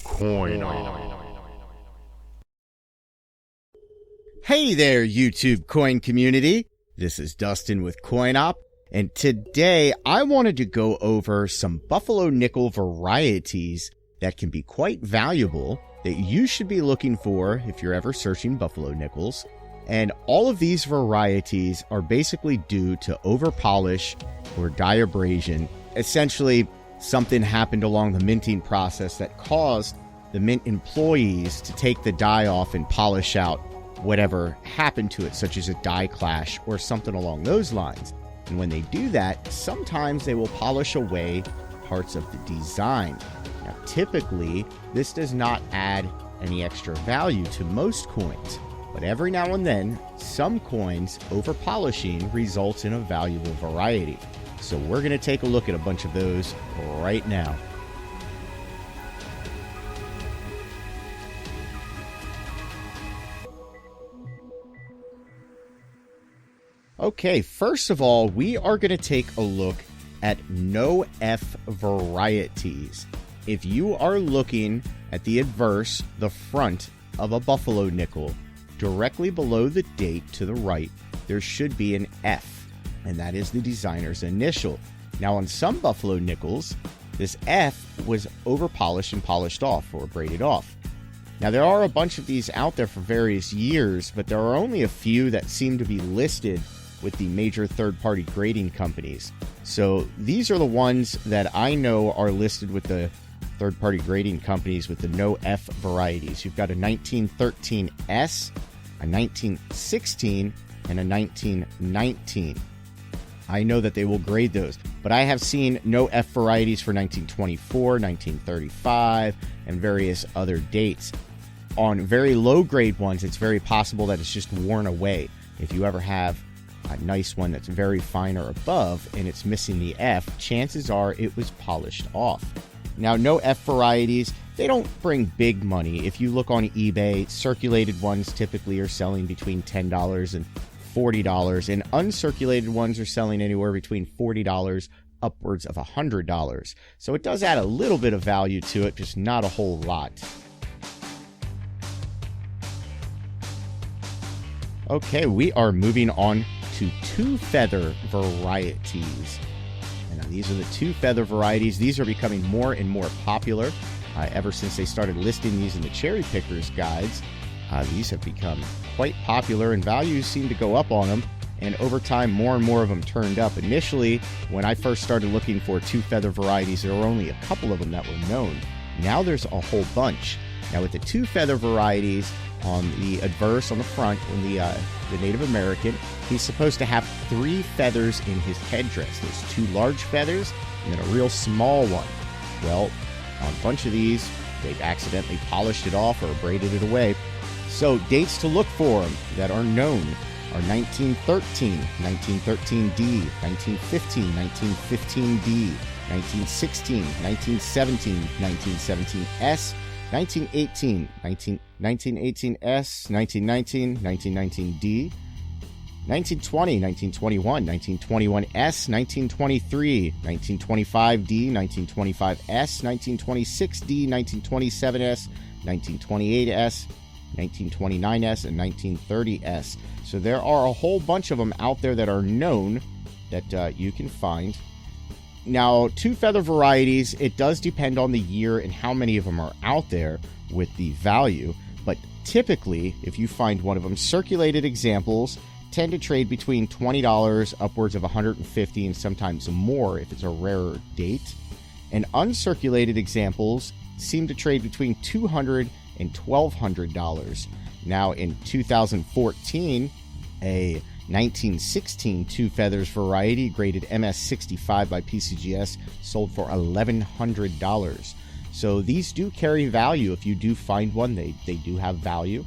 coin. Hey there, YouTube coin community. This is Dustin with CoinOp, and today I wanted to go over some Buffalo nickel varieties that can be quite valuable that you should be looking for if you're ever searching Buffalo nickels. And all of these varieties are basically due to overpolish or dye abrasion. Essentially, something happened along the minting process that caused the mint employees to take the dye off and polish out whatever happened to it, such as a dye clash or something along those lines. And when they do that, sometimes they will polish away parts of the design. Now, typically, this does not add any extra value to most coins, but every now and then, some coins over-polishing results in a valuable variety. So we're going to take a look at a bunch of those right now. Okay, first of all, we are going to take a look at no F varieties. If you are looking at the adverse, the front of a Buffalo nickel, directly below the date to the right, there should be an F, and that is the designer's initial. Now, on some Buffalo nickels, this F was over-polished and polished off or braided off. Now, there are a bunch of these out there for various years, but there are only a few that seem to be listed with the major third-party grading companies. So these are the ones that I know are listed with the third-party grading companies with the no F varieties. You've got a 1913S, a 1916, and a 1919. I know that they will grade those, but I have seen no F varieties for 1924, 1935, and various other dates. On very low grade ones, it's very possible that it's just worn away. If you ever have a nice one that's very fine or above and it's missing the F, chances are it was polished off. Now, no F varieties, they don't bring big money. If you look on eBay, circulated ones typically are selling between $10 and $40, and uncirculated ones are selling anywhere between $40 upwards of $100. So it does add a little bit of value to it, just not a whole lot. Okay, we are moving on to two feather varieties. And now these are the two feather varieties. These are becoming more and more popular ever since they started listing these in the cherry pickers guides. These have become quite popular and values seem to go up on them. And over time, more and more of them turned up. Initially, when I first started looking for two feather varieties, there were only a couple of them that were known. Now there's a whole bunch. Now with the two feather varieties, on the adverse on the front, on the Native American, he's supposed to have 3 feathers in his headdress. There's 2 large feathers and then a real small one. Well, on a bunch of these, they've accidentally polished it off or braided it away. So dates to look for them that are known are 1913, 1913D, 1915, 1915D, 1916, 1917, 1917S, 1918, 1918S, 1919, 1919D, 1920, 1921, 1921S, 1923, 1925D, 1925S, 1926D, 1927S, 1928S, 1929S, and 1930S. So there are a whole bunch of them out there that are known that you can find. Now, two feather varieties, it does depend on the year and how many of them are out there with the value. But typically, if you find one of them, circulated examples tend to trade between $20 upwards of $150 and sometimes more if it's a rarer date. And uncirculated examples seem to trade between $200 and $1,200. Now, in 2014, a 1916 two feathers variety graded MS65 by PCGS sold for $1,100. So these do carry value. If you do find one, they do have value.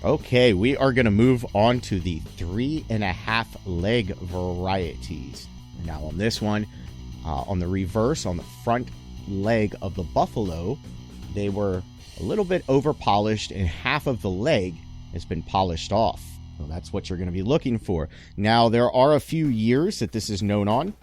Okay, we are going to move on to the 3.5 leg varieties. Now on this one, on the reverse, on the front leg of the buffalo, they were a little bit over polished and half of the leg has been polished off. So that's what you're going to be looking for. Now, there are a few years that this is known on.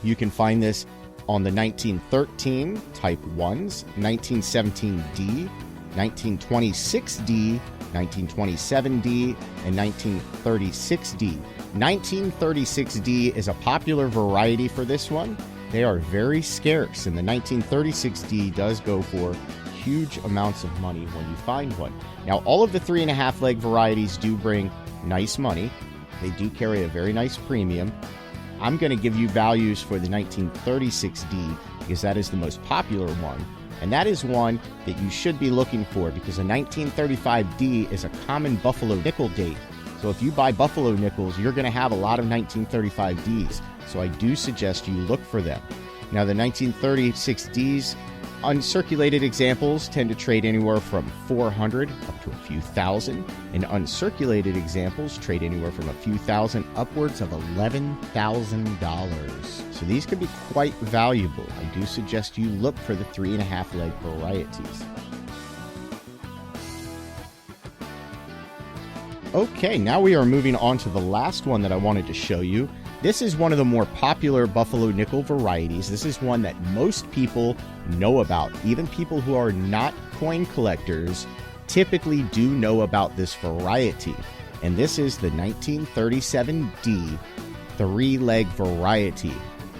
You can find this on the 1913 Type 1s, 1917D, 1926D, 1927D, and 1936D. 1936D is a popular variety for this one. They are very scarce, and the 1936D does go for huge amounts of money when you find one. Now, all of the 3.5 leg varieties do bring nice money. They do carry a very nice premium. I'm going to give you values for the 1936D because that is the most popular one. And that is one that you should be looking for because a 1935D is a common buffalo nickel date. So if you buy buffalo nickels, you're going to have a lot of 1935Ds. So I do suggest you look for them. Now, the 1936Ds, uncirculated examples tend to trade anywhere from 400 up to a few thousand, and uncirculated examples trade anywhere from a few thousand upwards of $11,000. So these can be quite valuable. I do suggest you look for the 3.5 leg varieties. Okay, now we are moving on to the last one that I wanted to show you. This is one of the more popular buffalo nickel varieties. This is one that most people know about. Even people who are not coin collectors typically do know about this variety. And this is the 1937D 3-leg variety.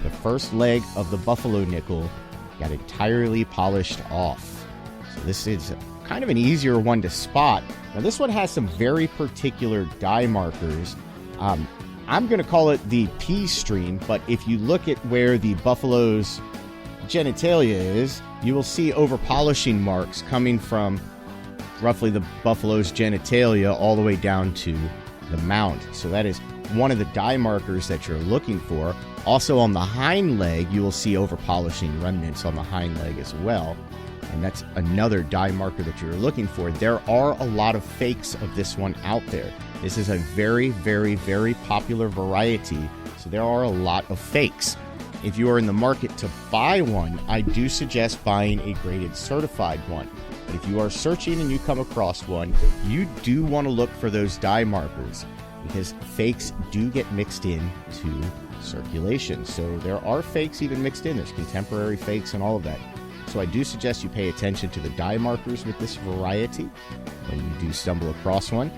The first leg of the buffalo nickel got entirely polished off. So this is kind of an easier one to spot. Now this one has some very particular die markers. I'm going to call it the P stream, but if you look at where the buffalo's genitalia is, you will see over-polishing marks coming from roughly the buffalo's genitalia all the way down to the mount. So that is one of the die markers that you're looking for. Also on the hind leg, you will see over-polishing remnants on the hind leg as well. And that's another die marker that you're looking for. There are a lot of fakes of this one out there. This is a very, very, very popular variety, so there are a lot of fakes. If you are in the market to buy one, I do suggest buying a graded certified one. But if you are searching and you come across one, you do want to look for those die markers because fakes do get mixed into circulation. So there are fakes even mixed in. There's contemporary fakes and all of that. So I do suggest you pay attention to the die markers with this variety when you do stumble across one.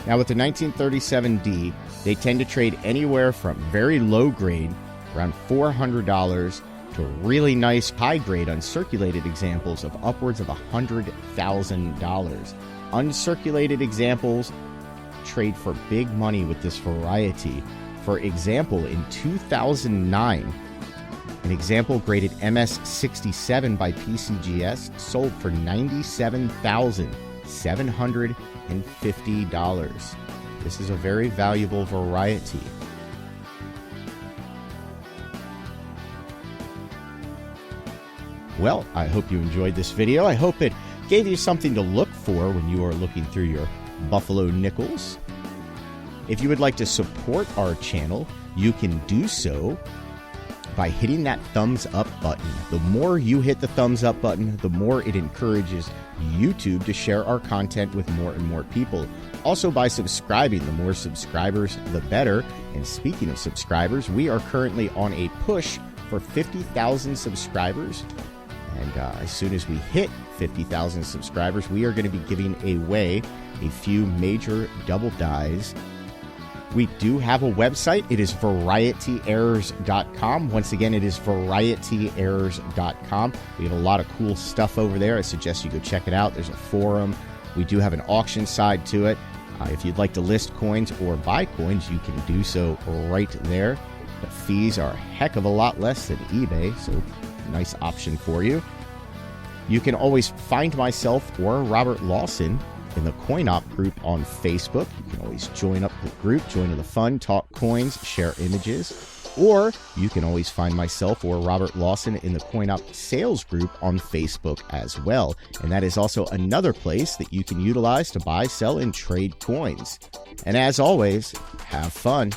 Now with the 1937D, they tend to trade anywhere from very low grade, around $400, to really nice high grade uncirculated examples of upwards of $100,000. Uncirculated examples trade for big money with this variety. For example, in 2009, an example graded MS67 by PCGS sold for $97,750. This is a very valuable variety. Well, I hope you enjoyed this video. I hope it gave you something to look for when you are looking through your buffalo nickels. If you would like to support our channel, you can do so by hitting that thumbs up button. The more you hit the thumbs up button, the more it encourages YouTube to share our content with more and more people. Also by subscribing, the more subscribers, the better. And speaking of subscribers, we are currently on a push for 50,000 subscribers. And as soon as we hit 50,000 subscribers, we are going to be giving away a few major double dies. We do have a website. It is varietyerrors.com. Once again, it is varietyerrors.com. We have a lot of cool stuff over there. I suggest you go check it out. There's a forum. We do have an auction side to it. If you'd like to list coins or buy coins, you can do so right there. The fees are a heck of a lot less than eBay, so nice option for you. You can always find myself or Robert Lawson in the CoinOp group on Facebook. You can always join up the group, join in the fun, talk coins, share images. Or you can always find myself or Robert Lawson in the CoinOp sales group on Facebook as well. And that is also another place that you can utilize to buy, sell, and trade coins. And as always, have fun.